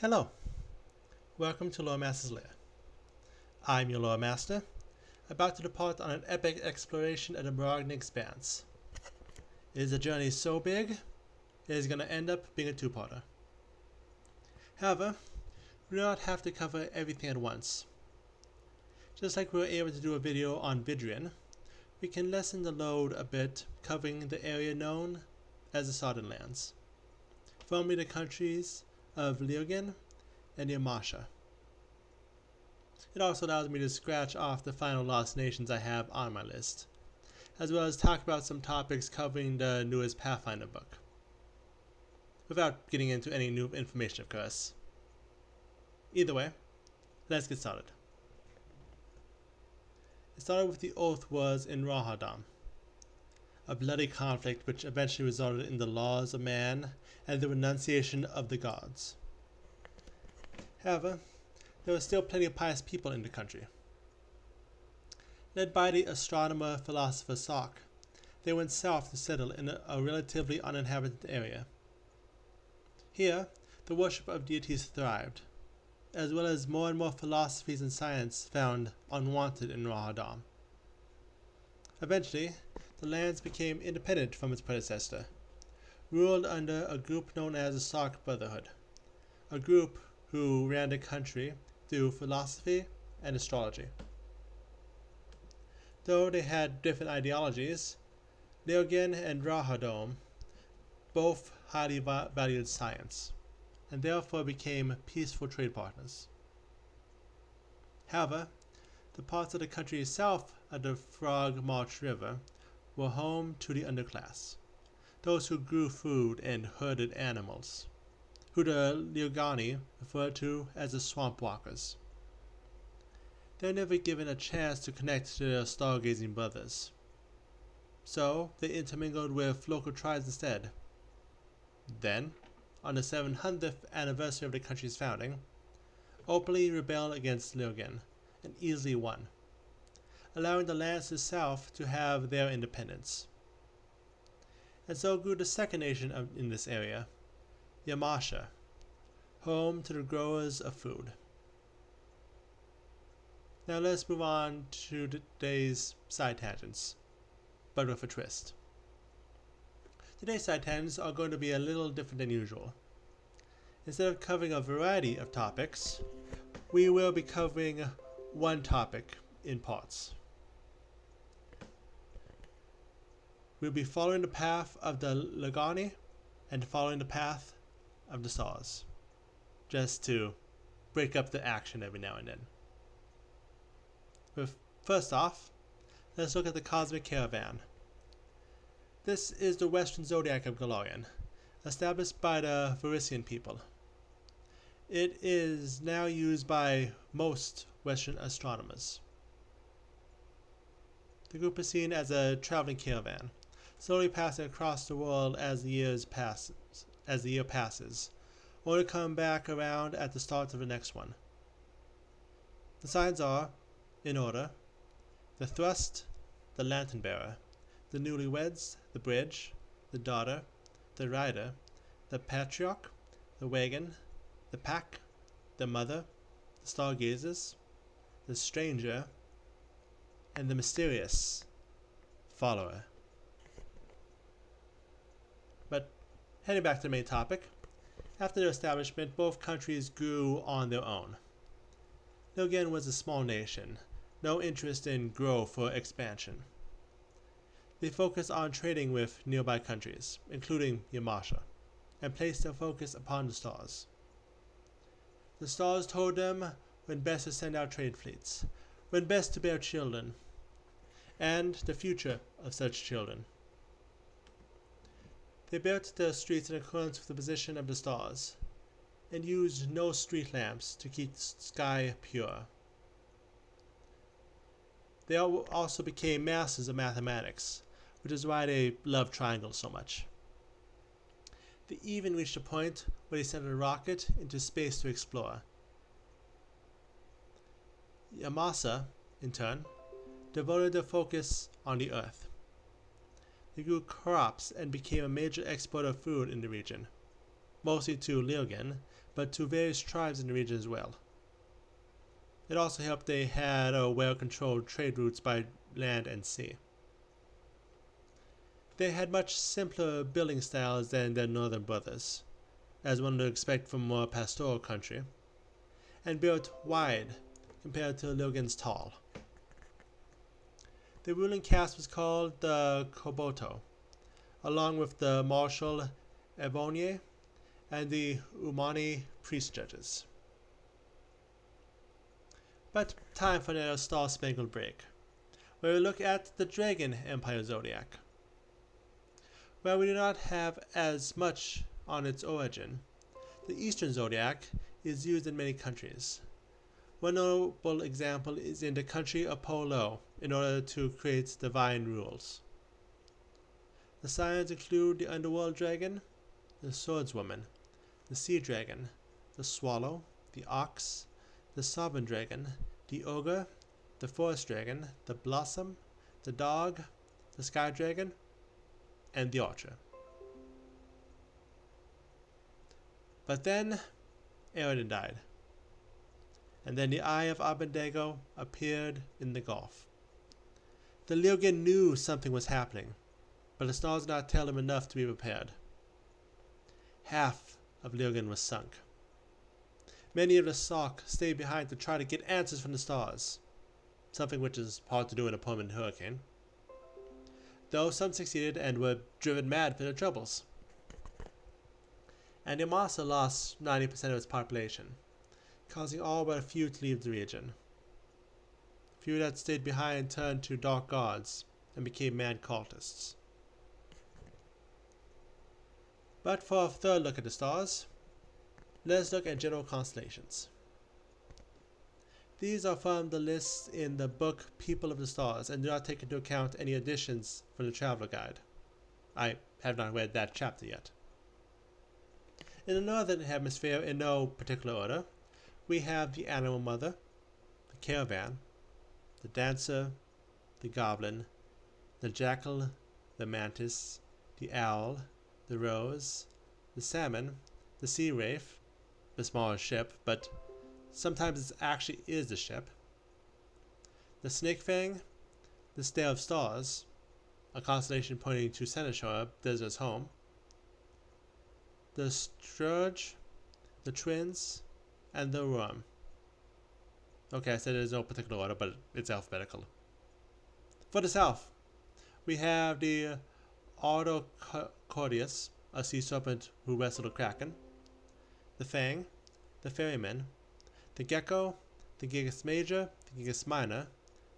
Hello, welcome to Loremaster's Lair. I'm your Loremaster, about to depart on an epic exploration of the broadening expanse. It is a journey so big, it is going to end up being a two-parter. However, we do not have to cover everything at once. Just like we were able to do a video on Vidrian, we can lessen the load a bit, covering the area known as the Sodden Lands, formerly the countries of Lirgen and Yamasa. It also allows me to scratch off the final Lost Nations I have on my list, as well as talk about some topics covering the newest Pathfinder book, without getting into any new information, of course. Either way, let's get started. It started with the Oath Wars in Rohadam, a bloody conflict which eventually resulted in the laws of man and the renunciation of the gods. However, there were still plenty of pious people in the country. Led by the astronomer-philosopher Sark, they went south to settle in a relatively uninhabited area. Here, the worship of deities thrived, as well as more and more philosophies and science found unwanted in Rohadam. Eventually, the lands became independent from its predecessor, ruled under a group known as the Sark Brotherhood, a group who ran the country through philosophy and astrology. Though they had different ideologies, Lirgen and Rohadam both highly valued science, and therefore became peaceful trade partners. However, the parts of the country south of the Frog March River were home to the underclass, those who grew food and herded animals, who the Lirgani referred to as the Swamp Walkers. They were never given a chance to connect to their stargazing brothers, so they intermingled with local tribes instead. Then, on the 700th anniversary of the country's founding, openly rebelled against Lirgen and easily won, allowing the lands to the south to have their independence. And so grew the second nation in this area, Yamasa, home to the growers of food. Now let's move on to today's side tangents, but with a twist. Today's side tangents are going to be a little different than usual. Instead of covering a variety of topics, we will be covering one topic in parts. We'll be following the path of the Lirgani and following the path of the stars, just to break up the action every now and then. First off, let's look at the Cosmic Caravan. This is the western zodiac of Golarion, established by the Varisian people. It is now used by most Western astronomers. The group is seen as a traveling caravan, slowly passing across the world as the year passes, only to come back around at the start of the next one. The signs are, in order, the Thrust, the Lantern Bearer, the Newlyweds, the Bridge, the Daughter, the Rider, the Patriarch, the Wagon, the Pack, the Mother, the Stargazers, the Stranger, and the Mysterious Follower. But heading back to the main topic, after their establishment, both countries grew on their own. Lirgen was a small nation, no interest in growth or expansion. They focused on trading with nearby countries, including Yamasa, and placed their focus upon the stars. The stars told them when best to send out trade fleets, when best to bear children, and the future of such children. They built their streets in accordance with the position of the stars, and used no street lamps to keep the sky pure. They also became masters of mathematics, which is why they love triangles so much. They even reached a point where they sent a rocket into space to explore. Yamasa, in turn, devoted their focus on the Earth. They grew crops and became a major exporter of food in the region, mostly to Lirgen, but to various tribes in the region as well. It also helped they had well-controlled trade routes by land and sea. They had much simpler building styles than their northern brothers, as one would expect from a more pastoral country, and built wide compared to Lirgen's tall. The ruling caste was called the Koboto, along with the martial Ebonye and the Umani priest judges. But time for another star-spangled break, where we look at the Dragon Empire Zodiac. While we do not have as much on its origin, the Eastern Zodiac is used in many countries. One notable example is in the country of Polo in order to create divine rules. The signs include the Underworld Dragon, the Swordswoman, the Sea Dragon, the Swallow, the Ox, the Sovereign Dragon, the Ogre, the Forest Dragon, the Blossom, the Dog, the Sky Dragon, and the Archer. But then Eridan died, and then the Eye of Abednego appeared in the Gulf. The Lirgen knew something was happening, but the stars did not tell him enough to be prepared. Half of Lirgen was sunk. Many of the Sark stayed behind to try to get answers from the stars, something which is hard to do in a permanent hurricane, though some succeeded and were driven mad for their troubles. And Yamasa lost 90% of its population, causing all but a few to leave the region. Few that stayed behind turned to dark gods and became mad cultists. But for a third look at the stars, let's look at general constellations. These are from the lists in the book People of the Stars and do not take into account any additions from the Traveler Guide. I have not read that chapter yet. In the Northern Hemisphere, in no particular order, we have the Animal Mother, the Caravan, the Dancer, the Goblin, the Jackal, the Mantis, the Owl, the Rose, the Salmon, the Sea Wraith, the smaller ship, but sometimes it actually is the ship, the Snake Fang, the Stare of Stars, a constellation pointing to Seneschal, Desert's home, the Scourge, the Twins, and the Worm. Okay, I said there's no particular order, but it's alphabetical. For the south, we have the Artocordius, a sea serpent who wrestled a kraken, the Fang, the Ferryman, the Gecko, the Gigas Major, the Gigas Minor,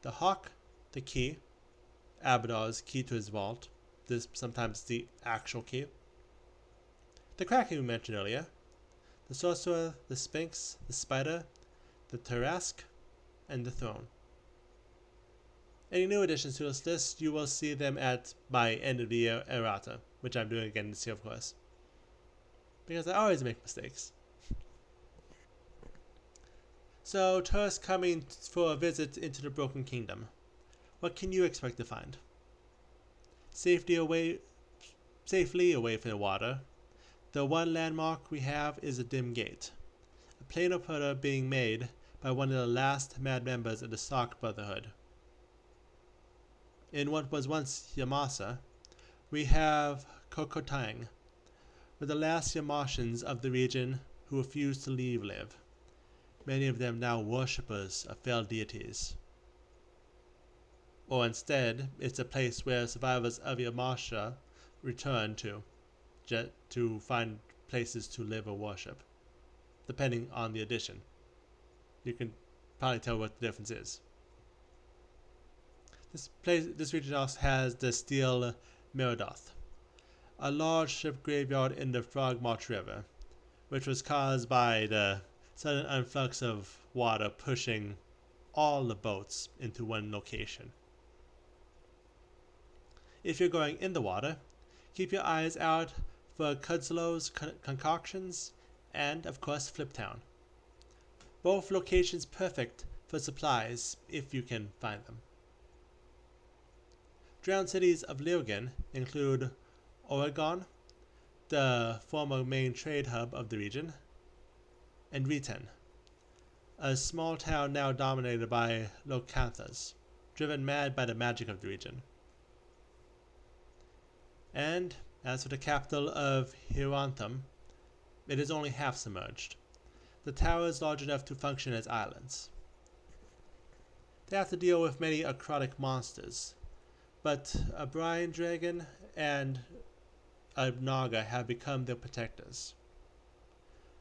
the Hawk, the Key, Abadar's key to his vault, this sometimes the actual key, the Kraken we mentioned earlier, the Sorcerer, the Sphinx, the Spider, the Tarrasque, and the Throne. Any new additions to this list, you will see them at my end of the year errata, which I'm doing again this year, of course, because I always make mistakes. So, tourists coming for a visit into the Broken Kingdom, what can you expect to find? Safely away from the water, the one landmark we have is a dim gate, a planar pillar being made by one of the last mad members of the Sark Brotherhood. In what was once Yamasa, we have Kokotang, were the last Yamashans of the region who refused to live, many of them now worshippers of fell deities. Or instead, it's a place where survivors of Yamasa return to find places to live or worship, depending on the edition. You can probably tell what the difference is. This region also has the Steel Meridoth, a large ship graveyard in the Frogmarch River, which was caused by the sudden influx of water pushing all the boats into one location. If you're going in the water, keep your eyes out for Cudzlow's concoctions and, of course, Fliptown. Both locations perfect for supplies if you can find them. Drowned cities of Lirgen include Oregon, the former main trade hub of the region, and Riten, a small town now dominated by Locanthas, driven mad by the magic of the region. And as for the capital of Hirantham, it is only half submerged. The tower is large enough to function as islands. They have to deal with many aquatic monsters, but a brine dragon and a naga have become their protectors.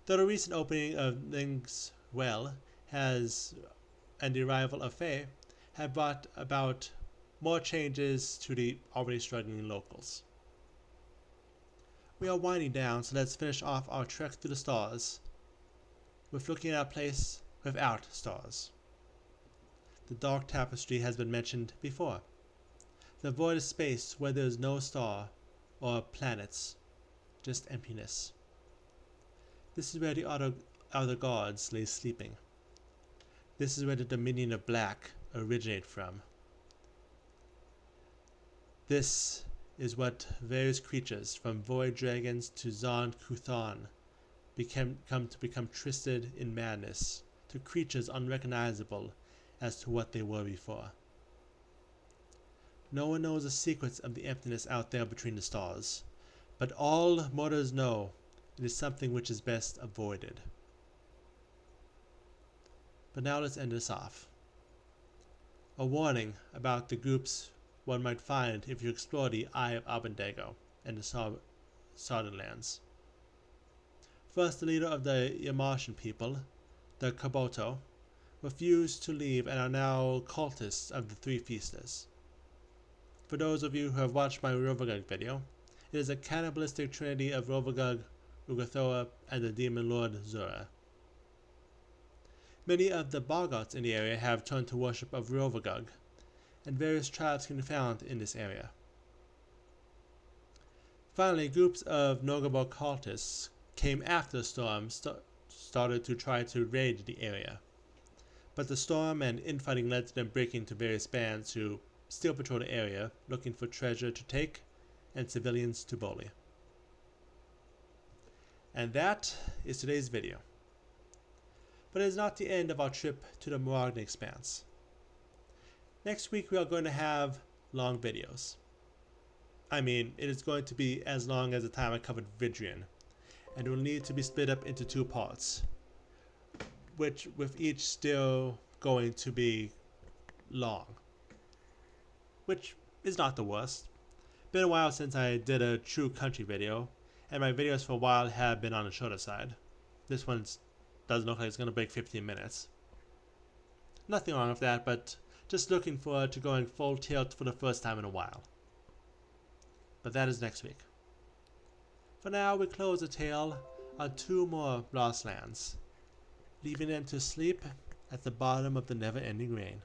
Though the recent opening of Ling's Well and the arrival of Fae have brought about more changes to the already struggling locals. We are winding down, so let's finish off our trek through the stars with looking at a place without stars. The Dark Tapasty has been mentioned before. The void of space where there is no star or planets, just emptiness. This is where the other gods lay sleeping. This is where the dominion of black originate from. This is what various creatures, from void dragons to Zond Kuthan, become twisted in madness, to creatures unrecognizable as to what they were before. No one knows the secrets of the emptiness out there between the stars, but all mortals know it is something which is best avoided. But now let's end this off. A warning about the groups one might find if you explore the Eye of Abendego and the Sodden Lands. First, the leader of the Yamasian people, the Kabuto, refused to leave and are now cultists of the Three Feasters. For those of you who have watched my Rovagug video, it is a cannibalistic trinity of Rovagug, Ugathoa, and the demon lord Zura. Many of the Boggots in the area have turned to worship of Rovagug, and various tribes can be found in this area. Finally, groups of Nogabo cultists came after the storm started to try to raid the area. But the storm and infighting led to them breaking into various bands who still patrol the area, looking for treasure to take and civilians to bully. And that is today's video. But it is not the end of our trip to the Moragna Expanse. Next week we are going to have long videos. I mean, it is going to be as long as the time I covered Vidrian, and it will need to be split up into 2 parts, which with each still going to be long, which is not the worst. Been a while since I did a true country video, and my videos for a while have been on the shorter side. This one doesn't look like it's going to break 15 minutes. Nothing wrong with that, but just looking forward to going full tilt for the first time in a while. But that is next week. For now, we close the tale on 2 more Lost Lands, leaving them to sleep at the bottom of the never-ending rain.